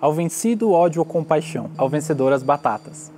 ao vencido ódio ou compaixão, ao vencedor as batatas.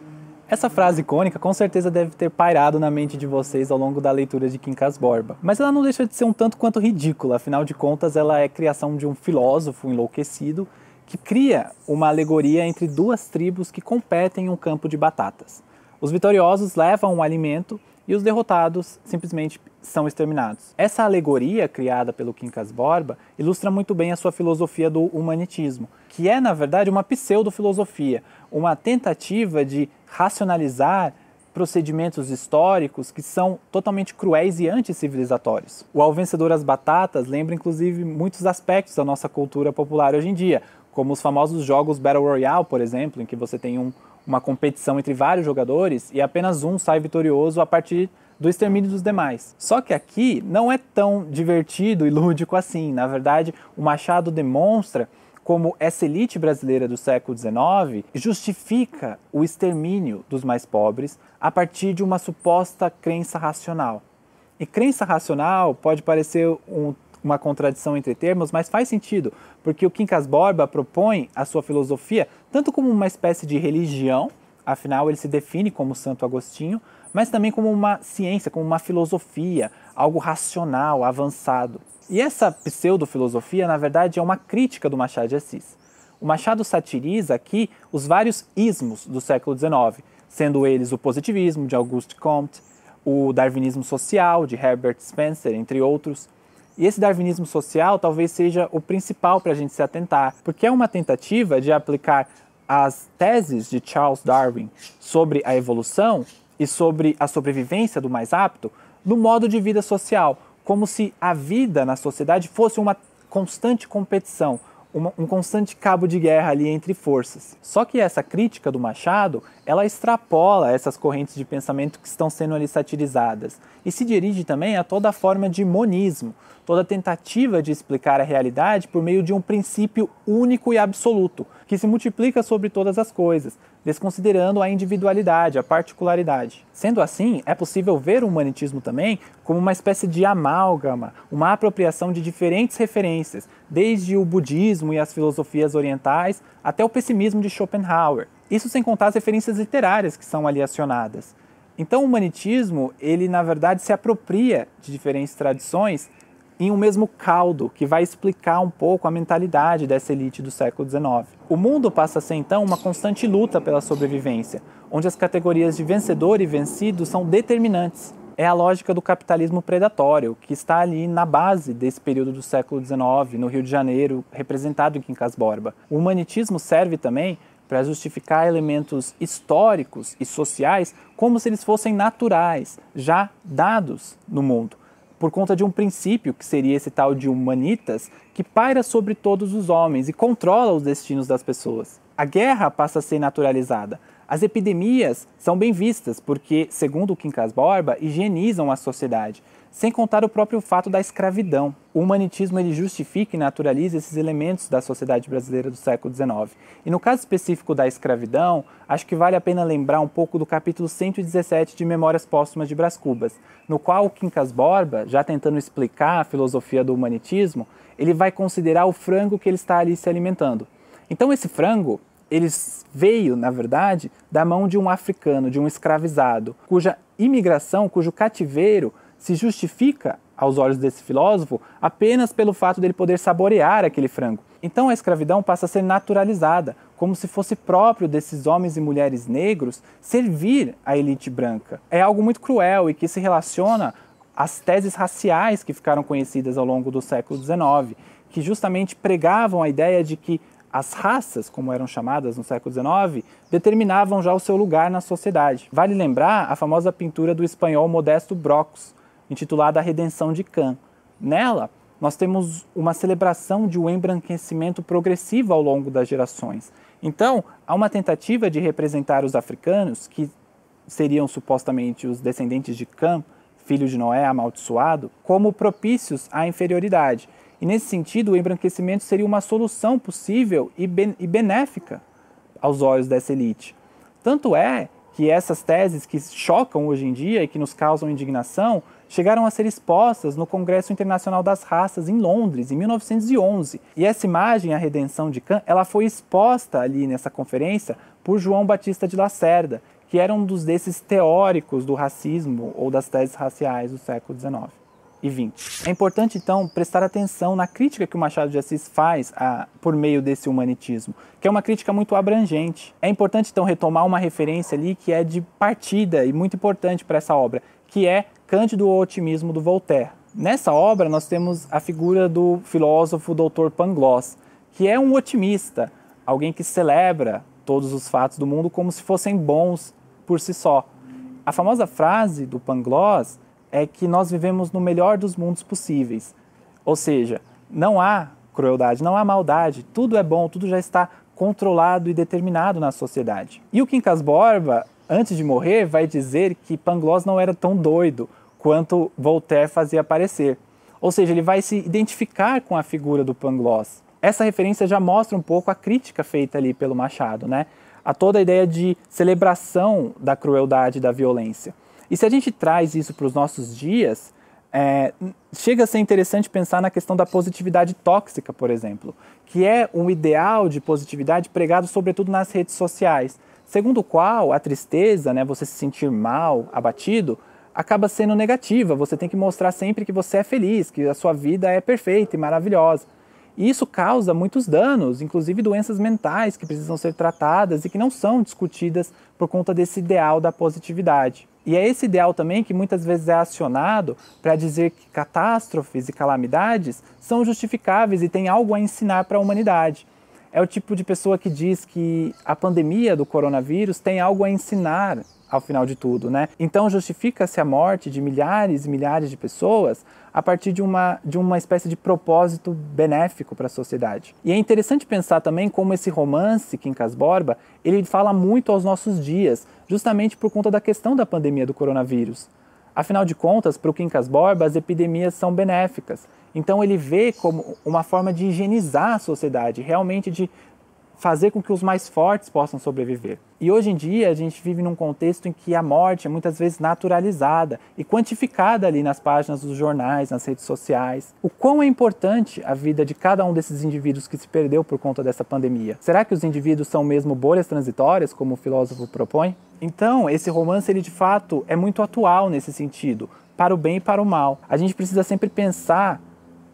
Essa frase icônica com certeza deve ter pairado na mente de vocês ao longo da leitura de Quincas Borba, mas ela não deixa de ser um tanto quanto ridícula, afinal de contas ela é criação de um filósofo enlouquecido que cria uma alegoria entre duas tribos que competem em um campo de batatas. Os vitoriosos levam o alimento e os derrotados simplesmente são exterminados. Essa alegoria criada pelo Quincas Borba ilustra muito bem a sua filosofia do humanitismo, que é, na verdade, uma pseudo-filosofia, uma tentativa de racionalizar procedimentos históricos que são totalmente cruéis e anticivilizatórios. O Ao Vencedor as Batatas lembra, inclusive, muitos aspectos da nossa cultura popular hoje em dia, como os famosos jogos Battle Royale, por exemplo, em que você tem uma competição entre vários jogadores e apenas um sai vitorioso a partir do extermínio dos demais. Só que aqui não é tão divertido e lúdico assim. Na verdade, o Machado demonstra como essa elite brasileira do século XIX justifica o extermínio dos mais pobres a partir de uma suposta crença racional. E crença racional pode parecer uma contradição entre termos, mas faz sentido, porque o Quincas Borba propõe a sua filosofia tanto como uma espécie de religião, afinal ele se define como Santo Agostinho, mas também como uma ciência, como uma filosofia, algo racional, avançado. E essa pseudo-filosofia, na verdade, é uma crítica do Machado de Assis. O Machado satiriza aqui os vários ismos do século XIX, sendo eles o positivismo, de Auguste Comte, o darwinismo social, de Herbert Spencer, entre outros. E esse darwinismo social talvez seja o principal para a gente se atentar, porque é uma tentativa de aplicar as teses de Charles Darwin sobre a evolução e sobre a sobrevivência do mais apto no modo de vida social, como se a vida na sociedade fosse uma constante competição, um constante cabo de guerra ali entre forças. Só que essa crítica do Machado, ela extrapola essas correntes de pensamento que estão sendo ali satirizadas e se dirige também a toda forma de monismo, toda tentativa de explicar a realidade por meio de um princípio único e absoluto, que se multiplica sobre todas as coisas, desconsiderando a individualidade, a particularidade. Sendo assim, é possível ver o humanitismo também como uma espécie de amálgama, uma apropriação de diferentes referências, desde o budismo e as filosofias orientais até o pessimismo de Schopenhauer. Isso sem contar as referências literárias que são ali acionadas. Então o humanitismo, ele na verdade se apropria de diferentes tradições em um mesmo caldo, que vai explicar um pouco a mentalidade dessa elite do século XIX. O mundo passa a ser então uma constante luta pela sobrevivência, onde as categorias de vencedor e vencido são determinantes. É a lógica do capitalismo predatório, que está ali na base desse período do século XIX, no Rio de Janeiro, representado em Quincas Borba. O humanitismo serve também para justificar elementos históricos e sociais como se eles fossem naturais, já dados no mundo, por conta de um princípio, que seria esse tal de humanitas, que paira sobre todos os homens e controla os destinos das pessoas. A guerra passa a ser naturalizada. As epidemias são bem vistas porque, segundo o Quincas Borba, higienizam a sociedade, sem contar o próprio fato da escravidão. O humanitismo ele justifica e naturaliza esses elementos da sociedade brasileira do século XIX. E no caso específico da escravidão, acho que vale a pena lembrar um pouco do capítulo 117 de Memórias Póstumas de Brás Cubas, no qual o Quincas Borba, já tentando explicar a filosofia do humanitismo, ele vai considerar o frango que ele está ali se alimentando. Então esse frango, ele veio, na verdade, da mão de um africano, de um escravizado, cuja imigração, cujo cativeiro se justifica, aos olhos desse filósofo, apenas pelo fato dele poder saborear aquele frango. Então a escravidão passa a ser naturalizada, como se fosse próprio desses homens e mulheres negros servir a elite branca. É algo muito cruel e que se relaciona às teses raciais que ficaram conhecidas ao longo do século XIX, que justamente pregavam a ideia de que as raças, como eram chamadas no século XIX, determinavam já o seu lugar na sociedade. Vale lembrar a famosa pintura do espanhol Modesto Brocos, intitulada A Redenção de Cã. Nela, nós temos uma celebração de um embranquecimento progressivo ao longo das gerações. Então, há uma tentativa de representar os africanos, que seriam supostamente os descendentes de Cã, filho de Noé amaldiçoado, como propícios à inferioridade. E nesse sentido, o embranquecimento seria uma solução possível e benéfica aos olhos dessa elite. Tanto é que essas teses que chocam hoje em dia e que nos causam indignação chegaram a ser expostas no Congresso Internacional das Raças em Londres, em 1911. E essa imagem, a redenção de Kant, ela foi exposta ali nessa conferência por João Batista de Lacerda, que era um desses teóricos do racismo ou das teses raciais do século XIX e XX. É importante, então, prestar atenção na crítica que o Machado de Assis faz por meio desse humanitismo, que é uma crítica muito abrangente. É importante, então, retomar uma referência ali que é de partida e muito importante para essa obra, que é Cândido o Otimismo, do Voltaire. Nessa obra, nós temos a figura do filósofo Dr. Pangloss, que é um otimista, alguém que celebra todos os fatos do mundo como se fossem bons por si só. A famosa frase do Pangloss é que nós vivemos no melhor dos mundos possíveis. Ou seja, não há crueldade, não há maldade, tudo é bom, tudo já está controlado e determinado na sociedade. E o Quincas Borba, antes de morrer, vai dizer que Pangloss não era tão doido quanto Voltaire fazia parecer. Ou seja, ele vai se identificar com a figura do Pangloss. Essa referência já mostra um pouco a crítica feita ali pelo Machado, né? A toda a ideia de celebração da crueldade e da violência. E se a gente traz isso para os nossos dias, chega a ser interessante pensar na questão da positividade tóxica, por exemplo, que é um ideal de positividade pregado sobretudo nas redes sociais, segundo o qual a tristeza, né, você se sentir mal, abatido, acaba sendo negativa. Você tem que mostrar sempre que você é feliz, que a sua vida é perfeita e maravilhosa. E isso causa muitos danos, inclusive doenças mentais que precisam ser tratadas e que não são discutidas por conta desse ideal da positividade. E é esse ideal também que muitas vezes é acionado para dizer que catástrofes e calamidades são justificáveis e têm algo a ensinar para a humanidade. É o tipo de pessoa que diz que a pandemia do coronavírus tem algo a ensinar ao final de tudo, né? Então justifica-se a morte de milhares e milhares de pessoas a partir de uma espécie de propósito benéfico para a sociedade. E é interessante pensar também como esse romance, Quincas Borba, ele fala muito aos nossos dias, justamente por conta da questão da pandemia do coronavírus. Afinal de contas, para o Quincas Borba, as epidemias são benéficas. Então ele vê como uma forma de higienizar a sociedade, realmente de fazer com que os mais fortes possam sobreviver. E hoje em dia a gente vive num contexto em que a morte é muitas vezes naturalizada e quantificada ali nas páginas dos jornais, nas redes sociais. O quão é importante a vida de cada um desses indivíduos que se perdeu por conta dessa pandemia? Será que os indivíduos são mesmo bolhas transitórias, como o filósofo propõe? Então, esse romance, ele de fato é muito atual nesse sentido, para o bem e para o mal. A gente precisa sempre pensar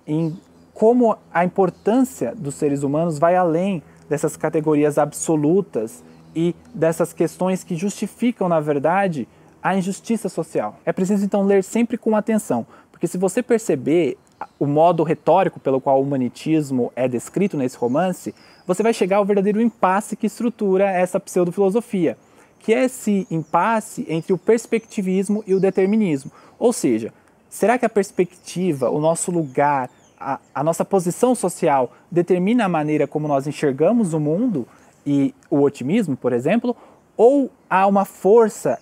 em como a importância dos seres humanos vai além dessas categorias absolutas e dessas questões que justificam, na verdade, a injustiça social. É preciso, então, ler sempre com atenção, porque se você perceber o modo retórico pelo qual o humanitismo é descrito nesse romance, você vai chegar ao verdadeiro impasse que estrutura essa pseudofilosofia, que é esse impasse entre o perspectivismo e o determinismo. Ou seja, será que a perspectiva, o nosso lugar, a nossa posição social determina a maneira como nós enxergamos o mundo e o otimismo, por exemplo, ou há uma força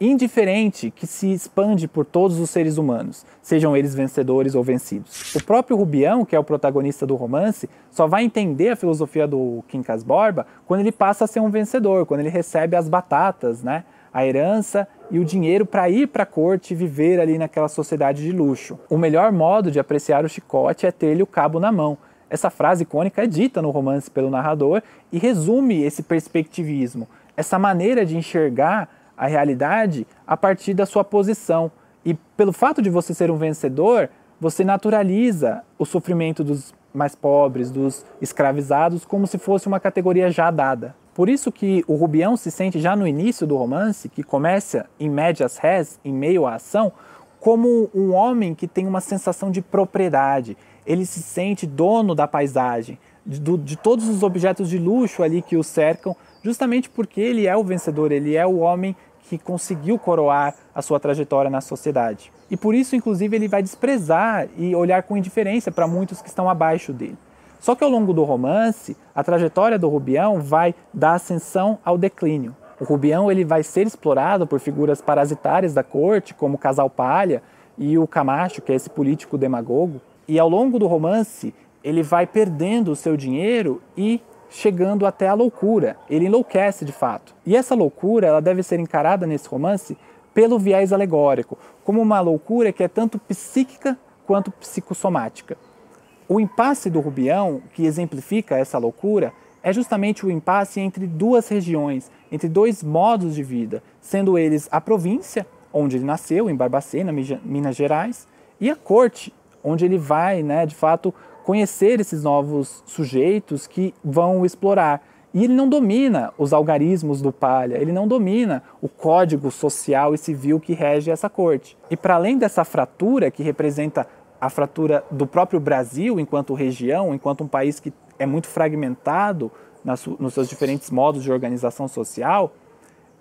indiferente que se expande por todos os seres humanos, sejam eles vencedores ou vencidos? O próprio Rubião, que é o protagonista do romance, só vai entender a filosofia do Quincas Borba quando ele passa a ser um vencedor, quando ele recebe as batatas, né? A herança e o dinheiro para ir para a corte e viver ali naquela sociedade de luxo. O melhor modo de apreciar o chicote é ter-lhe o cabo na mão. Essa frase icônica é dita no romance pelo narrador e resume esse perspectivismo, essa maneira de enxergar a realidade a partir da sua posição. E pelo fato de você ser um vencedor, você naturaliza o sofrimento dos mais pobres, dos escravizados, como se fosse uma categoria já dada. Por isso que o Rubião se sente já no início do romance, que começa em medias res, em meio à ação, como um homem que tem uma sensação de propriedade. Ele se sente dono da paisagem, de todos os objetos de luxo ali que o cercam, justamente porque ele é o vencedor, ele é o homem que conseguiu coroar a sua trajetória na sociedade. E por isso, inclusive, ele vai desprezar e olhar com indiferença para muitos que estão abaixo dele. Só que ao longo do romance, a trajetória do Rubião vai dar ascensão ao declínio. O Rubião ele vai ser explorado por figuras parasitárias da corte, como o Casal Palha e o Camacho, que é esse político demagogo. E ao longo do romance, ele vai perdendo o seu dinheiro e chegando até a loucura. Ele enlouquece de fato. E essa loucura ela deve ser encarada nesse romance pelo viés alegórico, como uma loucura que é tanto psíquica quanto psicossomática. O impasse do Rubião, que exemplifica essa loucura, é justamente o impasse entre duas regiões, entre dois modos de vida, sendo eles a província, onde ele nasceu, em Barbacena, Minas Gerais, e a corte, onde ele vai, de fato, conhecer esses novos sujeitos que vão o explorar. E ele não domina os algarismos do Palha, ele não domina o código social e civil que rege essa corte. E para além dessa fratura, que representa a fratura do próprio Brasil enquanto região, enquanto um país que é muito fragmentado nos seus diferentes modos de organização social,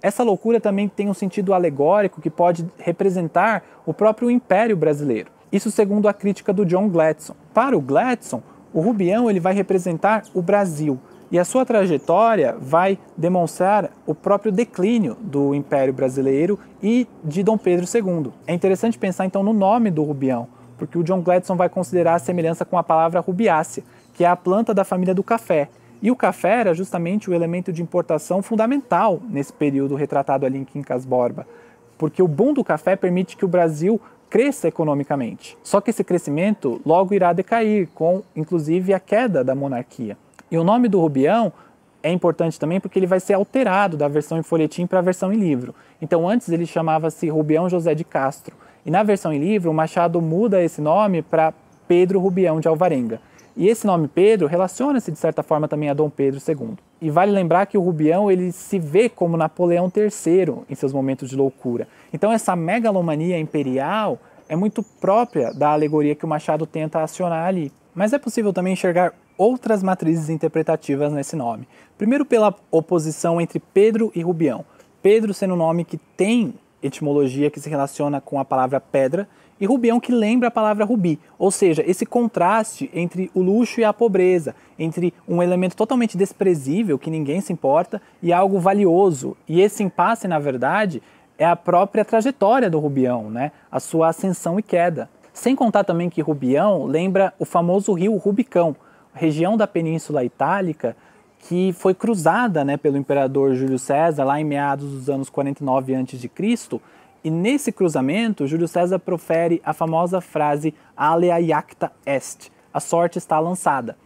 essa loucura também tem um sentido alegórico que pode representar o próprio Império Brasileiro. Isso segundo a crítica do John Gladstone. Para o Gladstone, o Rubião ele vai representar o Brasil e a sua trajetória vai demonstrar o próprio declínio do Império Brasileiro e de Dom Pedro II. É interessante pensar então no nome do Rubião, porque o John Gladstone vai considerar a semelhança com a palavra rubiácea, que é a planta da família do café. E o café era justamente o elemento de importação fundamental nesse período retratado ali em Quincas Borba, porque o boom do café permite que o Brasil cresça economicamente. Só que esse crescimento logo irá decair, com inclusive a queda da monarquia. E o nome do Rubião é importante também porque ele vai ser alterado da versão em folhetim para a versão em livro. Então antes ele chamava-se Rubião José de Castro, e na versão em livro o Machado muda esse nome para Pedro Rubião de Alvarenga. E esse nome Pedro relaciona-se de certa forma também a Dom Pedro II. E vale lembrar que o Rubião ele se vê como Napoleão III em seus momentos de loucura. Então essa megalomania imperial é muito própria da alegoria que o Machado tenta acionar ali. Mas é possível também enxergar outras matrizes interpretativas nesse nome. Primeiro pela oposição entre Pedro e Rubião. Pedro sendo um nome que tem etimologia que se relaciona com a palavra pedra, e Rubião que lembra a palavra rubi, ou seja, esse contraste entre o luxo e a pobreza, entre um elemento totalmente desprezível, que ninguém se importa, e algo valioso. E esse impasse, na verdade, é a própria trajetória do Rubião, a sua ascensão e queda. Sem contar também que Rubião lembra o famoso rio Rubicão, região da Península Itálica, que foi cruzada pelo imperador Júlio César lá em meados dos anos 49 a.C., e nesse cruzamento, Júlio César profere a famosa frase Alea iacta est, a sorte está lançada.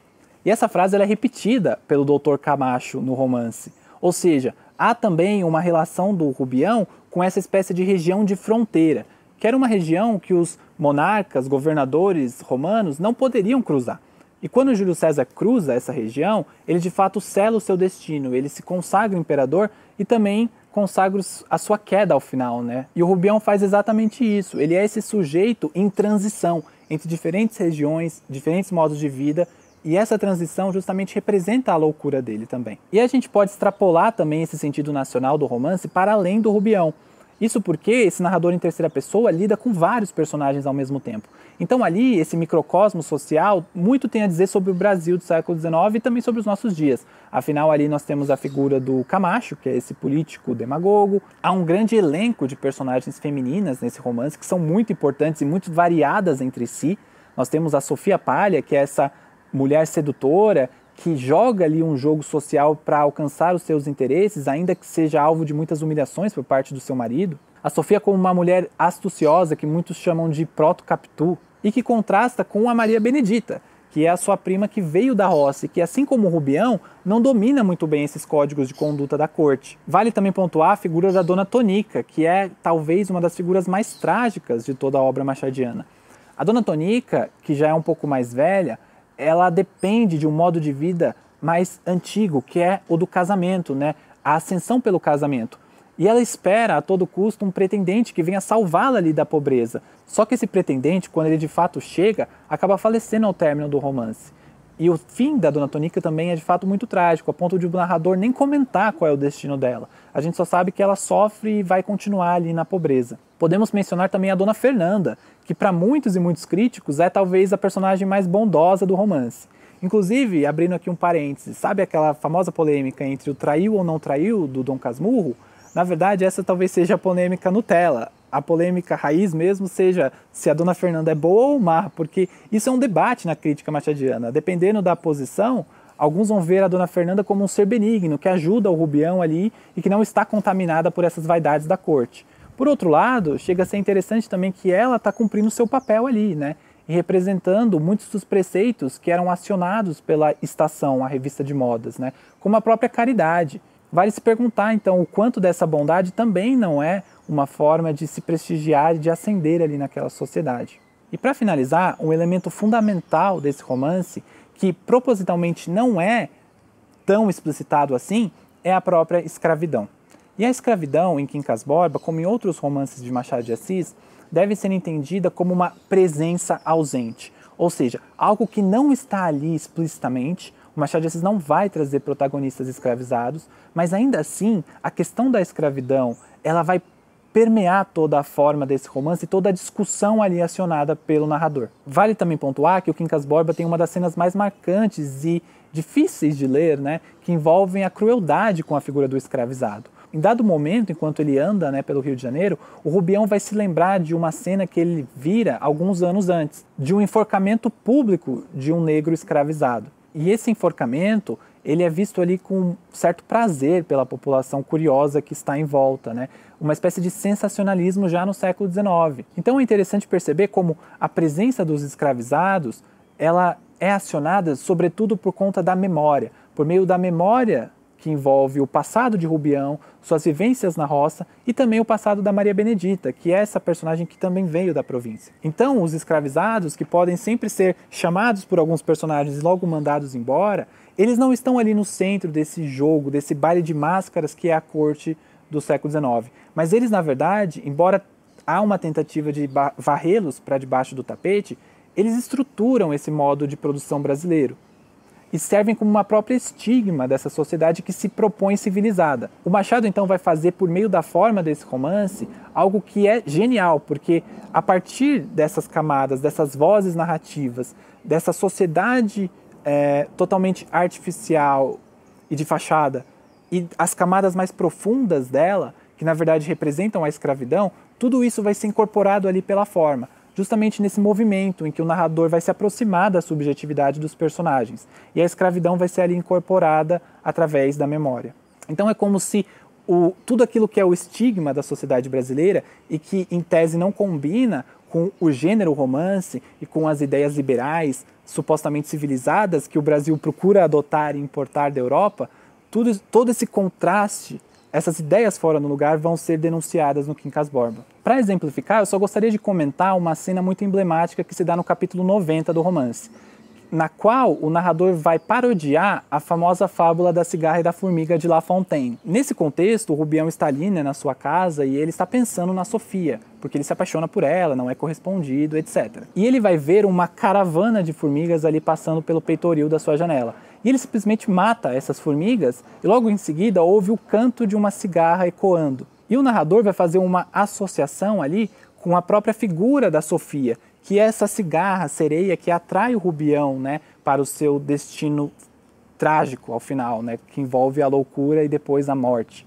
E essa frase ela é repetida pelo Dr. Camacho no romance. Ou seja, há também uma relação do Rubião com essa espécie de região de fronteira, que era uma região que os monarcas, governadores romanos não poderiam cruzar. E quando Júlio César cruza essa região, ele de fato sela o seu destino, ele se consagra imperador e também consagra a sua queda ao final, E o Rubião faz exatamente isso, ele é esse sujeito em transição entre diferentes regiões, diferentes modos de vida, e essa transição justamente representa a loucura dele também. E a gente pode extrapolar também esse sentido nacional do romance para além do Rubião. Isso porque esse narrador em terceira pessoa lida com vários personagens ao mesmo tempo. Então ali, esse microcosmo social, muito tem a dizer sobre o Brasil do século XIX e também sobre os nossos dias. Afinal, ali nós temos a figura do Camacho, que é esse político demagogo. Há um grande elenco de personagens femininas nesse romance, que são muito importantes e muito variadas entre si. Nós temos a Sofia Palha, que é essa mulher sedutora, que joga ali um jogo social para alcançar os seus interesses, ainda que seja alvo de muitas humilhações por parte do seu marido. A Sofia como uma mulher astuciosa, que muitos chamam de proto-capitu, e que contrasta com a Maria Benedita, que é a sua prima que veio da roça e que, assim como o Rubião, não domina muito bem esses códigos de conduta da corte. Vale também pontuar a figura da Dona Tonica, que é talvez uma das figuras mais trágicas de toda a obra machadiana. A Dona Tonica, que já é um pouco mais velha, ela depende de um modo de vida mais antigo, que é o do casamento, a ascensão pelo casamento. E ela espera a todo custo um pretendente que venha salvá-la ali da pobreza. Só que esse pretendente, quando ele de fato chega, acaba falecendo ao término do romance. E o fim da Dona Tonica também é de fato muito trágico, a ponto de o narrador nem comentar qual é o destino dela. A gente só sabe que ela sofre e vai continuar ali na pobreza. Podemos mencionar também a Dona Fernanda, que para muitos e muitos críticos é talvez a personagem mais bondosa do romance. Inclusive, abrindo aqui um parênteses, sabe aquela famosa polêmica entre o traiu ou não traiu do Dom Casmurro? Na verdade, essa talvez seja a polêmica Nutella. A polêmica raiz mesmo seja se a Dona Fernanda é boa ou má, porque isso é um debate na crítica machadiana. Dependendo da posição, alguns vão ver a Dona Fernanda como um ser benigno, que ajuda o Rubião ali e que não está contaminada por essas vaidades da corte. Por outro lado, chega a ser interessante também que ela está cumprindo o seu papel ali, né? E representando muitos dos preceitos que eram acionados pela Estação, a revista de modas, né? Como a própria caridade. Vale se perguntar, então, o quanto dessa bondade também não é uma forma de se prestigiar e de ascender ali naquela sociedade. E para finalizar, um elemento fundamental desse romance, que propositalmente não é tão explicitado assim, é a própria escravidão. E a escravidão em Quincas Borba, como em outros romances de Machado de Assis, deve ser entendida como uma presença ausente, ou seja, algo que não está ali explicitamente. O Machado de Assis não vai trazer protagonistas escravizados, mas ainda assim, a questão da escravidão, ela vai permear toda a forma desse romance e toda a discussão ali acionada pelo narrador. Vale também pontuar que o Quincas Borba tem uma das cenas mais marcantes e difíceis de ler, né, que envolvem a crueldade com a figura do escravizado. Em dado momento, enquanto ele anda, né, pelo Rio de Janeiro, o Rubião vai se lembrar de uma cena que ele vira alguns anos antes, de um enforcamento público de um negro escravizado. E esse enforcamento, ele é visto ali com certo prazer pela população curiosa que está em volta, né? Uma espécie de sensacionalismo já no século XIX. Então é interessante perceber como a presença dos escravizados, ela é acionada sobretudo por conta da memória, por meio da memória que envolve o passado de Rubião, suas vivências na roça e também o passado da Maria Benedita, que é essa personagem que também veio da província. Então, os escravizados, que podem sempre ser chamados por alguns personagens e logo mandados embora, eles não estão ali no centro desse jogo, desse baile de máscaras que é a corte do século XIX. Mas eles, na verdade, embora há uma tentativa de varrê-los para debaixo do tapete, eles estruturam esse modo de produção brasileiro e servem como uma própria estigma dessa sociedade que se propõe civilizada. O Machado, então, vai fazer, por meio da forma desse romance, algo que é genial, porque a partir dessas camadas, dessas vozes narrativas, dessa sociedade totalmente artificial e de fachada, e as camadas mais profundas dela, que na verdade representam a escravidão, tudo isso vai ser incorporado ali pela forma, justamente nesse movimento em que o narrador vai se aproximar da subjetividade dos personagens. E a escravidão vai ser ali incorporada através da memória. Então é como se tudo aquilo que é o estigma da sociedade brasileira e que em tese não combina com o gênero romance e com as ideias liberais, supostamente civilizadas, que o Brasil procura adotar e importar da Europa, todo esse contraste, essas ideias fora do lugar vão ser denunciadas no Quincas Borba. Para exemplificar, eu só gostaria de comentar uma cena muito emblemática que se dá no capítulo 90 do romance, na qual o narrador vai parodiar a famosa fábula da cigarra e da formiga de La Fontaine. Nesse contexto, o Rubião está ali, né, na sua casa, e ele está pensando na Sofia, porque ele se apaixona por ela, não é correspondido, etc. E ele vai ver uma caravana de formigas ali passando pelo peitoril da sua janela. E ele simplesmente mata essas formigas e logo em seguida ouve o canto de uma cigarra ecoando. E o narrador vai fazer uma associação ali com a própria figura da Sofia, que é essa cigarra, sereia, que atrai o Rubião, né, para o seu destino trágico ao final, né, que envolve a loucura e depois a morte.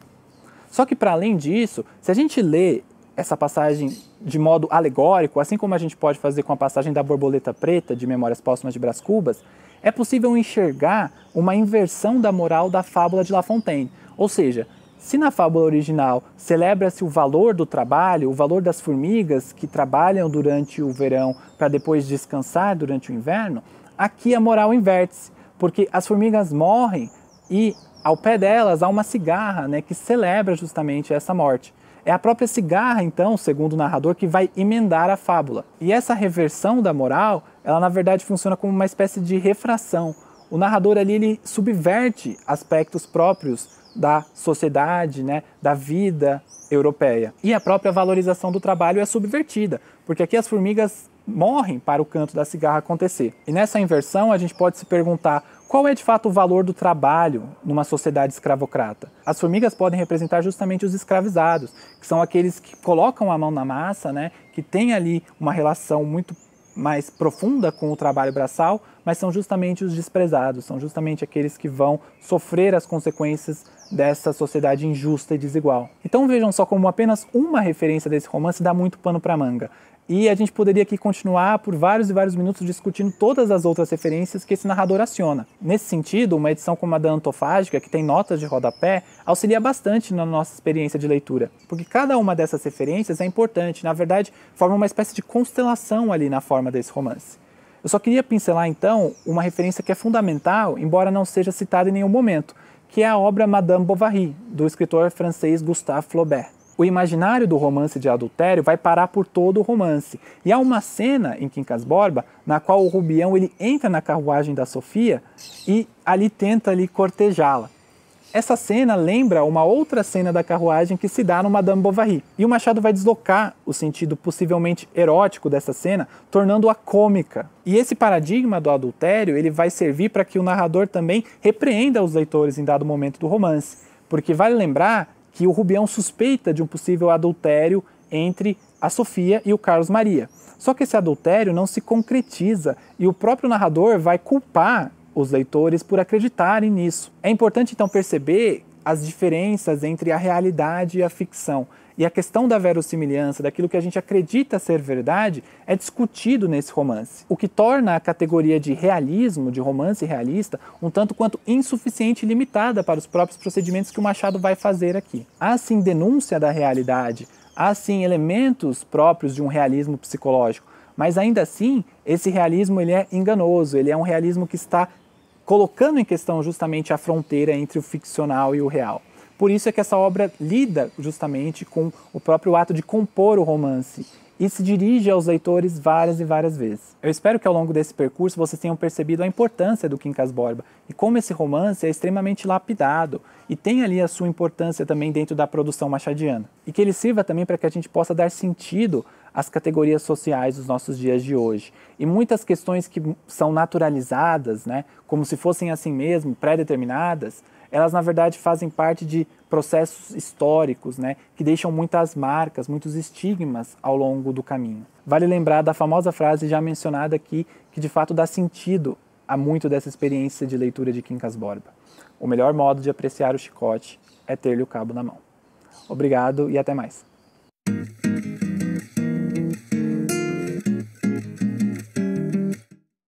Só que para além disso, se a gente lê essa passagem de modo alegórico, assim como a gente pode fazer com a passagem da borboleta preta de Memórias Póstumas de Brás Cubas, é possível enxergar uma inversão da moral da fábula de La Fontaine. Ou seja, se na fábula original celebra-se o valor do trabalho, o valor das formigas que trabalham durante o verão para depois descansar durante o inverno, aqui a moral inverte-se, porque as formigas morrem e ao pé delas há uma cigarra, né, que celebra justamente essa morte. É a própria cigarra, então, segundo o narrador, que vai emendar a fábula. E essa reversão da moral, ela na verdade funciona como uma espécie de refração. O narrador ali, ele subverte aspectos próprios da sociedade, né, da vida europeia. E a própria valorização do trabalho é subvertida, porque aqui as formigas morrem para o canto da cigarra acontecer. E nessa inversão a gente pode se perguntar qual é de fato o valor do trabalho numa sociedade escravocrata. As formigas podem representar justamente os escravizados, que são aqueles que colocam a mão na massa, né, que têm ali uma relação muito mais profunda com o trabalho braçal, mas são justamente os desprezados, são justamente aqueles que vão sofrer as consequências dessa sociedade injusta e desigual. Então vejam só como apenas uma referência desse romance dá muito pano para manga. E a gente poderia aqui continuar por vários e vários minutos discutindo todas as outras referências que esse narrador aciona. Nesse sentido, uma edição como a da Antofágica, que tem notas de rodapé, auxilia bastante na nossa experiência de leitura, porque cada uma dessas referências é importante, na verdade, forma uma espécie de constelação ali na forma desse romance. Eu só queria pincelar, então, uma referência que é fundamental, embora não seja citada em nenhum momento, que é a obra Madame Bovary, do escritor francês Gustave Flaubert. O imaginário do romance de adultério vai parar por todo o romance. E há uma cena em Quincas Borba na qual o Rubião ele entra na carruagem da Sofia e ali tenta cortejá-la. Essa cena lembra uma outra cena da carruagem que se dá no Madame Bovary. E o Machado vai deslocar o sentido possivelmente erótico dessa cena, tornando-a cômica. E esse paradigma do adultério ele vai servir para que o narrador também repreenda os leitores em dado momento do romance. Porque vale lembrar que o Rubião suspeita de um possível adultério entre a Sofia e o Carlos Maria. Só que esse adultério não se concretiza e o próprio narrador vai culpar os leitores por acreditarem nisso. É importante então perceber as diferenças entre a realidade e a ficção. E a questão da verossimilhança, daquilo que a gente acredita ser verdade, é discutido nesse romance. O que torna a categoria de realismo, de romance realista, um tanto quanto insuficiente e limitada para os próprios procedimentos que o Machado vai fazer aqui. Há sim denúncia da realidade, há sim elementos próprios de um realismo psicológico, mas ainda assim, esse realismo ele é enganoso, ele é um realismo que está colocando em questão justamente a fronteira entre o ficcional e o real. Por isso é que essa obra lida justamente com o próprio ato de compor o romance e se dirige aos leitores várias e várias vezes. Eu espero que ao longo desse percurso vocês tenham percebido a importância do Quincas Borba e como esse romance é extremamente lapidado e tem ali a sua importância também dentro da produção machadiana. E que ele sirva também para que a gente possa dar sentido às categorias sociais dos nossos dias de hoje. E muitas questões que são naturalizadas, como se fossem assim mesmo, pré-determinadas, elas na verdade fazem parte de processos históricos, que deixam muitas marcas, muitos estigmas ao longo do caminho. Vale lembrar da famosa frase já mencionada aqui, que de fato dá sentido a muito dessa experiência de leitura de Quincas Borba. O melhor modo de apreciar o chicote é ter-lhe o cabo na mão. Obrigado e até mais.